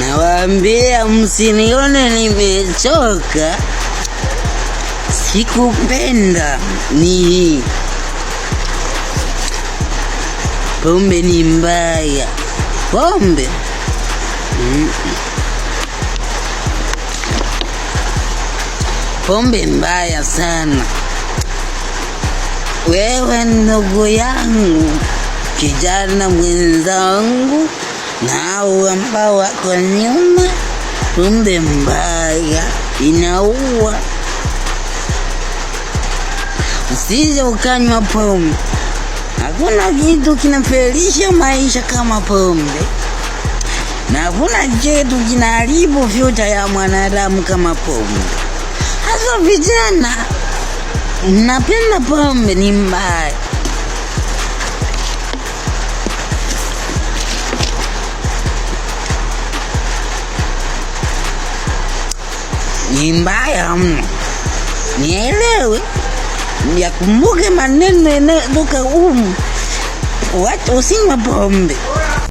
Nawaambia msinione nimechoka, sikupenda ni pombe ni mbaya. Pombe pombe mbaya sana. Wewe ndugu yangu, kijana mwenzangu, na ambao wako nyuma, pombe mbaya inaua. Usije ukanywa pombe. Hakuna kitu kinafelisha maisha kama pombe, na hakuna kitu kinaharibu future ya mwanadamu kama pombe. Hasa vijana, mnapenda pombe, ni mbaya. Ni mbaya mno. Nielewe, yakumbuke maneno yanayotoka watu usinywe pombe.